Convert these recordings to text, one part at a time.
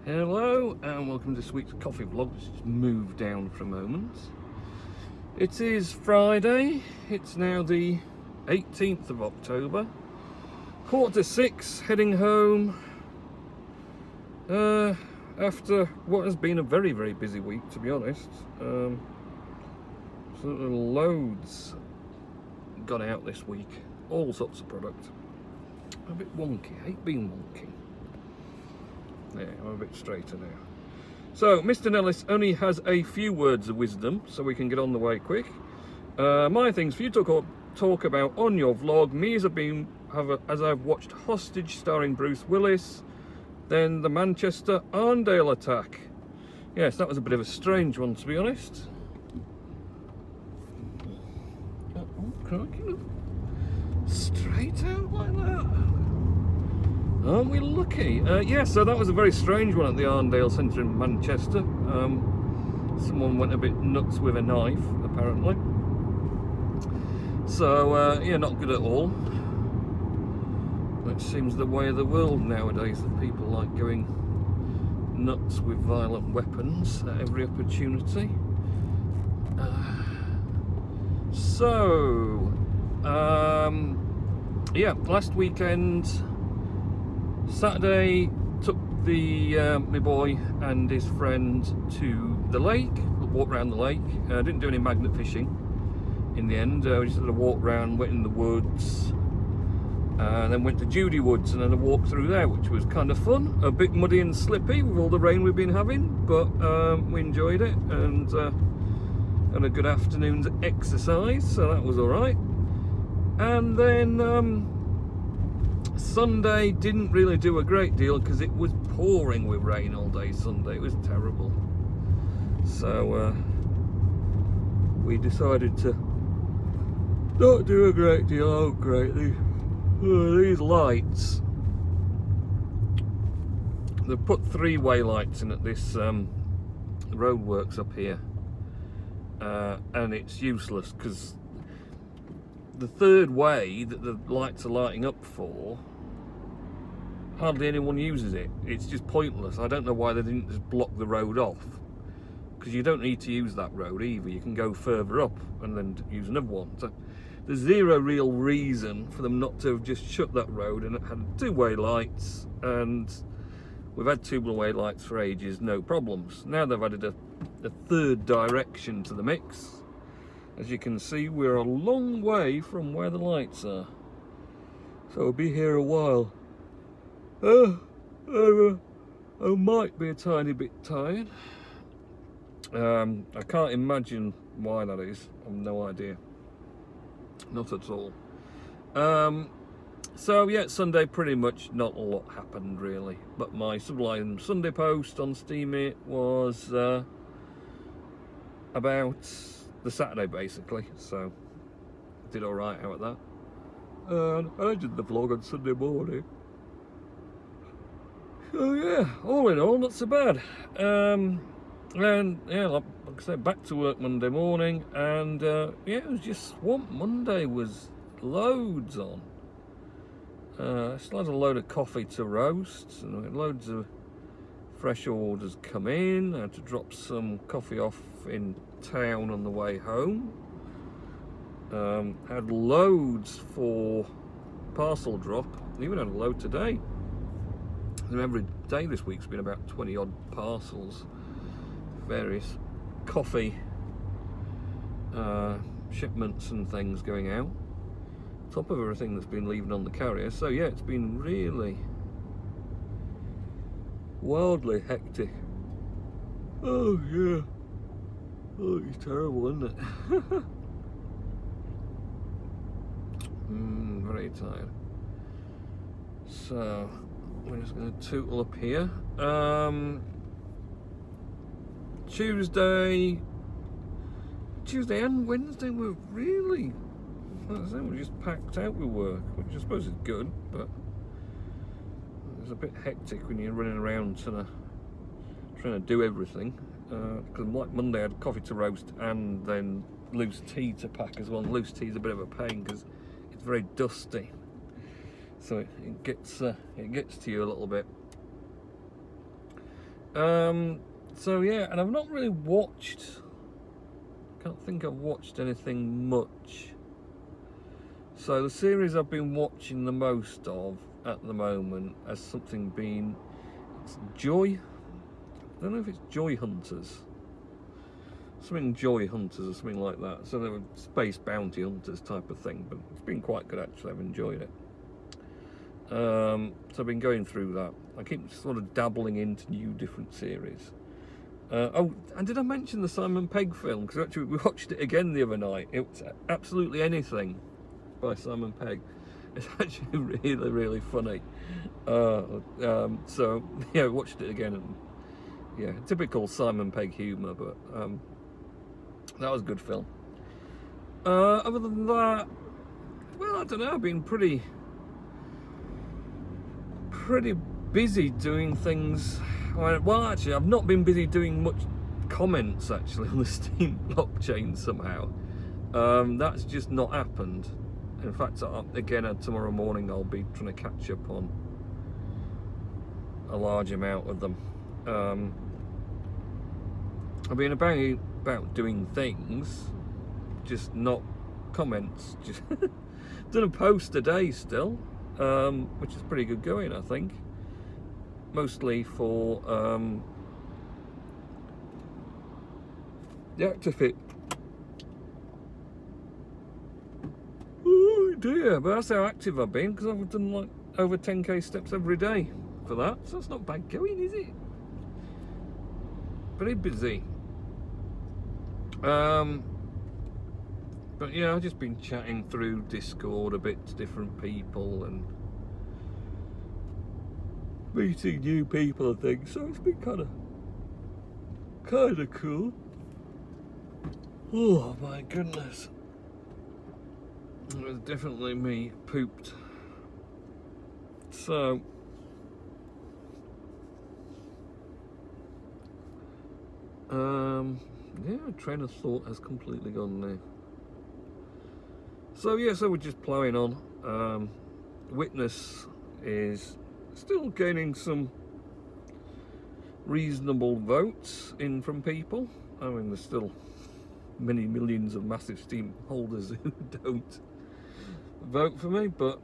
Hello and welcome to this week's coffee vlog. Let's just move down for a moment. It is Friday. It's now the 18th of October. 5:45, heading home after what has been a very, very busy week, to be honest. So loads gone out this week. All sorts of product. A bit wonky. I hate being wonky. Yeah, I'm a bit straighter now. So, Mr. Nellis only has a few words of wisdom, so we can get on the way quick. My things for you to talk about on your vlog. Me as I've watched Hostage starring Bruce Willis, then the Manchester Arndale attack. Yes, that was a bit of a strange one, to be honest. Oh, crikey, look. Straight out like that. Aren't we lucky? Yeah, so that was a very strange one at the Arndale Centre in Manchester. Someone went a bit nuts with a knife, apparently. So, yeah, not good at all. That seems the way of the world nowadays, that people like going nuts with violent weapons at every opportunity. Yeah, last weekend, Saturday, took my boy and his friend to the lake, walked around the lake. Didn't do any magnet fishing in the end. We just had a walk around, went in the woods, and then went to Judy Woods and had a walk through there, which was kind of fun. A bit muddy and slippy with all the rain we've been having, but we enjoyed it and had a good afternoon's exercise, so that was all right. And then Sunday didn't really do a great deal because it was pouring with rain all day Sunday. It was terrible. So we decided to not do a great deal. Oh great, these lights. They've put three-way lights in at this roadworks up here. And it's useless because the third way that the lights are lighting up for, hardly anyone uses it. It's just pointless. I don't know why they didn't just block the road off, because you don't need to use that road either. You can go further up and then use another one. So there's zero real reason for them not to have just shut that road and had two-way lights, and we've had two-way lights for ages, no problems. Now they've added a third direction to the mix. As you can see, we're a long way from where the lights are, so we'll be here a while. I might be a tiny bit tired. I can't imagine why that is. I've no idea. Not at all. So yeah, Sunday pretty much not a lot happened really, but my Sublime Sunday post on Steamit was about the Saturday basically, so I did alright out of that. And I did the vlog on Sunday morning. So yeah, all in all, not so bad. And yeah, like I said, back to work Monday morning, and yeah, it was just swamped. Monday was loads on. I still had a load of coffee to roast, and we had loads of fresh orders come in. I had to drop some coffee off in town on the way home. Had loads for parcel drop. Even had a load today. And every day this week's been about 20 odd parcels, various coffee shipments and things going out, top of everything that's been leaving on the carrier. So yeah, it's been really wildly hectic. Oh yeah. Oh, it's terrible, isn't it? Very tired. So we're just going to tootle up here. Tuesday and Wednesday were really, we're just packed out with work, which I suppose is good, but it's a bit hectic when you're running around trying to do everything. Because like Monday I had coffee to roast and then loose tea to pack as well. And loose tea is a bit of a pain because it's very dusty, so it gets to you a little bit. So yeah, and I've not really watched, can't think I've watched anything much. So the series I've been watching the most of at the moment has something been, it's Joy, I don't know if it's Joy Hunters, something Joy Hunters or something like that. So they were space bounty hunters type of thing, but it's been quite good actually. I've enjoyed it. So I've been going through that. I keep sort of dabbling into new different series. Oh, and did I mention the Simon Pegg film? Because actually we watched it again the other night. It was Absolutely Anything by Simon Pegg. It's actually really, really funny. So yeah, we watched it again, and yeah, typical Simon Pegg humour, but that was a good film. Other than that, well, I don't know. I've been pretty busy doing things. Well, actually, I've not been busy doing much comments actually on the Steam blockchain somehow. That's just not happened. In fact, again, tomorrow morning I'll be trying to catch up on a large amount of them. I've been about doing things, just not comments. Just done a post a day still, which is pretty good going, I think. Mostly for the Actifit. Oh dear, but that's how active I've been, because I've done like over 10k steps every day for that, so that's not bad going, is it? Very busy. But yeah, I've just been chatting through Discord a bit to different people and meeting new people and things, so it's been kind of cool. Oh my goodness, it was definitely me pooped. So yeah, train of thought has completely gone now. So yeah, so we're just ploughing on. Witness is still gaining some reasonable votes in from people. I mean, there's still many millions of massive Steam holders who don't vote for me, but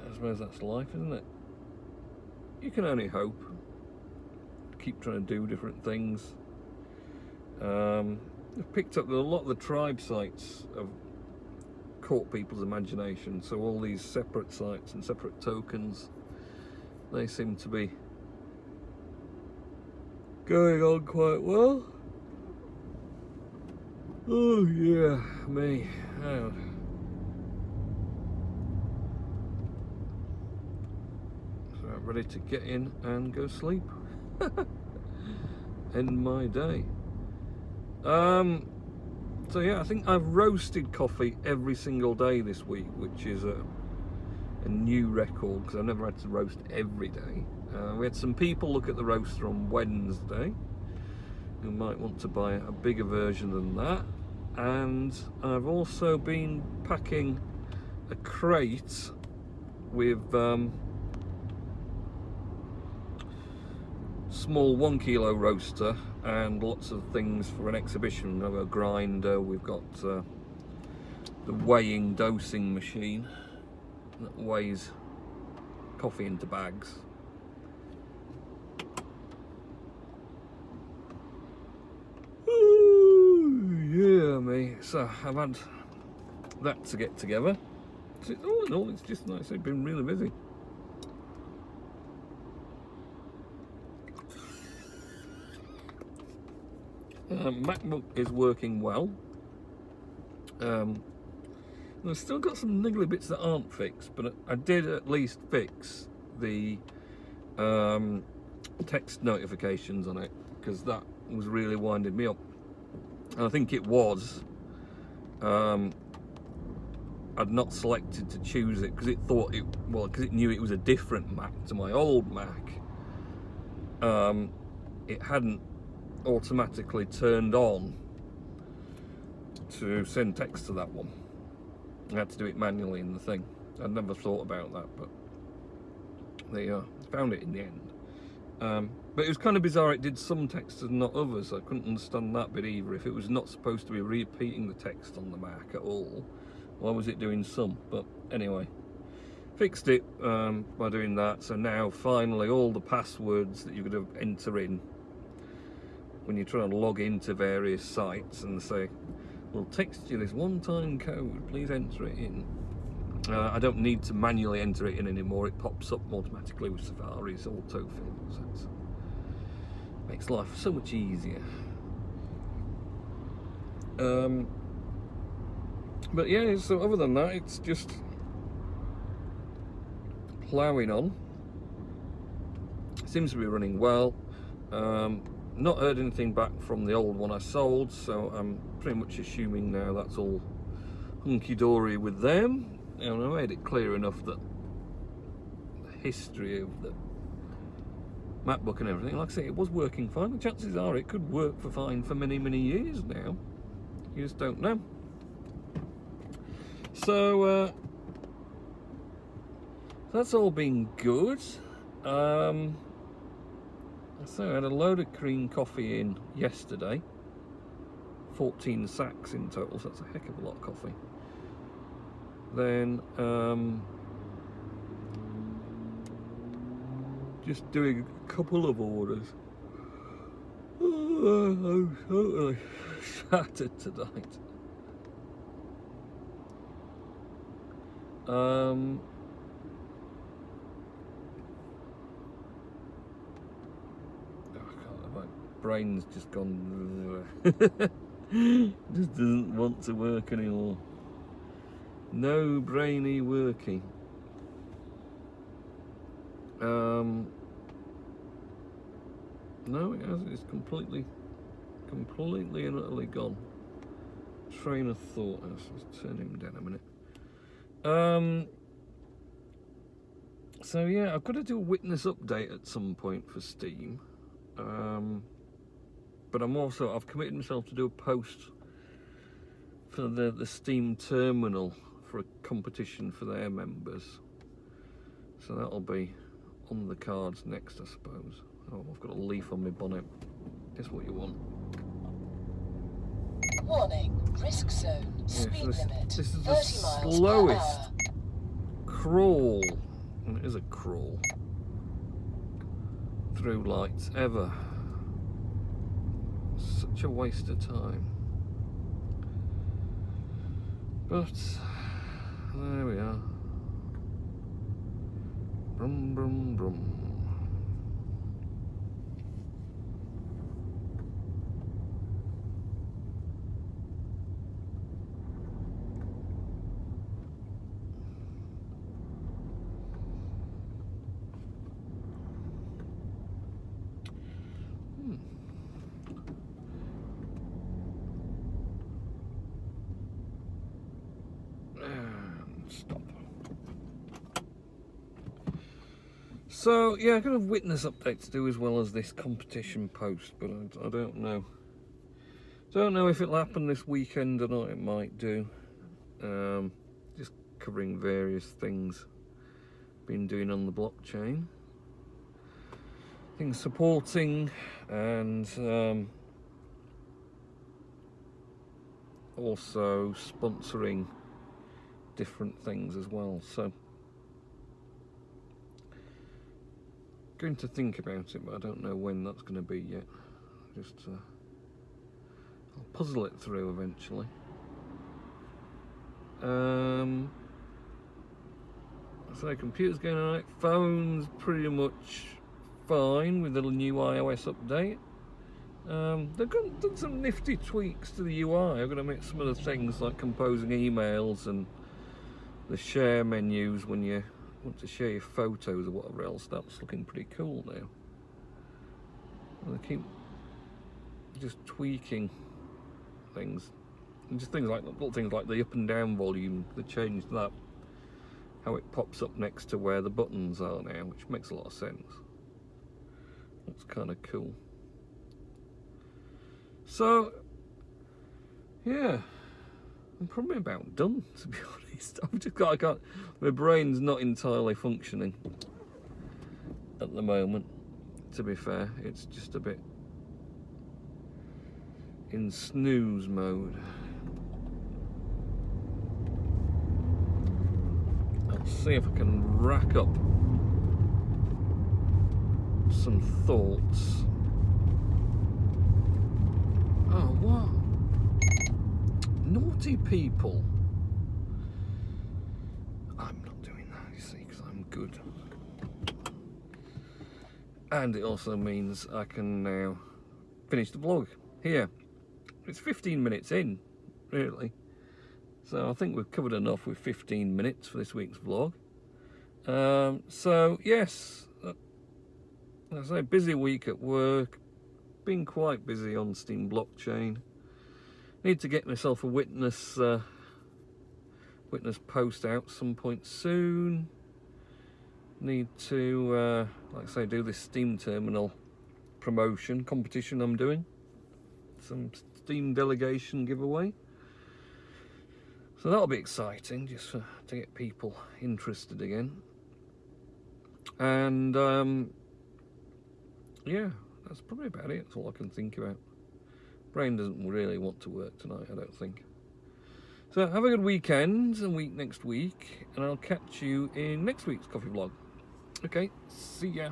I suppose that's life, isn't it? You can only hope. Keep trying to do different things. I've picked up that a lot of the tribe sites have caught people's imagination, so all these separate sites and separate tokens, they seem to be going on quite well. Oh yeah, me. Oh. So I'm ready to get in and go sleep. End my day. So yeah, I think I've roasted coffee every single day this week, which is a new record, because I've never had to roast every day. We had some people look at the roaster on Wednesday who might want to buy a bigger version than that, and I've also been packing a crate with small 1 kilo roaster and lots of things for an exhibition. We have a grinder, we've got the weighing dosing machine that weighs coffee into bags. Ooh, yeah, me. So I've had that to get together. So all in all, it's just like I said, been really busy. MacBook is working well. I've still got some niggly bits that aren't fixed, but I did at least fix the text notifications on it, because that was really winding me up. And I think it was I'd not selected to choose it because it thought it, well, because it knew it was a different Mac to my old Mac. It hadn't automatically turned on to send text to that one. I had to do it manually in the thing. I'd never thought about that, but there you are. Found it in the end. But it was kind of bizarre, it did some text and not others. I couldn't understand that bit either. If it was not supposed to be repeating the text on the Mac at all, why was it doing some? But anyway, fixed it by doing that. So now finally all the passwords that you're going to enter in when you're trying to log into various sites and say, we'll text you this one-time code, please enter it in. I don't need to manually enter it in anymore. It pops up automatically with Safari's autofill. So it makes life so much easier. But yeah, so other than that, it's just ploughing on. Seems to be running well. Not heard anything back from the old one I sold, so I'm pretty much assuming now that's all hunky-dory with them. And I made it clear enough that the history of the MacBook and everything, like I say, it was working fine. The chances are it could work fine for many, many years now. You just don't know. So that's all been good. So I had a load of cream coffee in yesterday. 14 sacks in total, so that's a heck of a lot of coffee. Then just doing a couple of orders. I'm totally shattered tonight. My brain's just gone. Just doesn't want to work anymore. No brainy working. No, it hasn't. It's completely and utterly gone. Train of thought. Let's turn him down a minute. So yeah, I've got to do a witness update at some point for Steam. But I've committed myself to do a post for the Steam terminal for a competition for their members. So that'll be on the cards next, I suppose. Oh, I've got a leaf on my bonnet. Guess what you want. Warning, risk zone, speed limit, this is 30 the miles slowest per hour. crawl, and it is a crawl, through lights ever. Such a waste of time. But there we are. Brum brum brum. Stop. So yeah, I've got a witness update to do as well as this competition post, but I don't know. Don't know if it'll happen this weekend or not. It might do. Just covering various things been doing on the blockchain, things supporting, and also sponsoring different things as well. So going to think about it, but I don't know when that's going to be yet. Just I'll puzzle it through eventually. So computer's going alright, phone's pretty much fine with the new iOS update. They've done some nifty tweaks to the UI. I'm going to make some of the things like composing emails and the share menus when you want to share your photos or whatever else. That's looking pretty cool now. And they keep just tweaking things. And just things like little things like the up and down volume. They changed that, how it pops up next to where the buttons are now, which makes a lot of sense. That's kind of cool. So yeah, I'm probably about done, to be honest. I've just got, my brain's not entirely functioning at the moment. to be fair. It's just a bit in snooze mode. I'll see if I can rack up some thoughts. Oh, what? Naughty people. I'm not doing that, you see, because I'm good. And it also means I can now finish the vlog here. It's 15 minutes in, really. So I think we've covered enough with 15 minutes for this week's vlog. So yes, as I say, busy week at work. Been quite busy on Steam blockchain. Need to get myself a witness post out some point soon. Need to, like I say, do this Steam terminal promotion competition I'm doing. Some Steam delegation giveaway. So that'll be exciting, just to get people interested again. And yeah, that's probably about it. That's all I can think about. Brain doesn't really want to work tonight, I don't think. So have a good weekend and week next week, and I'll catch you in next week's coffee vlog. Okay, see ya.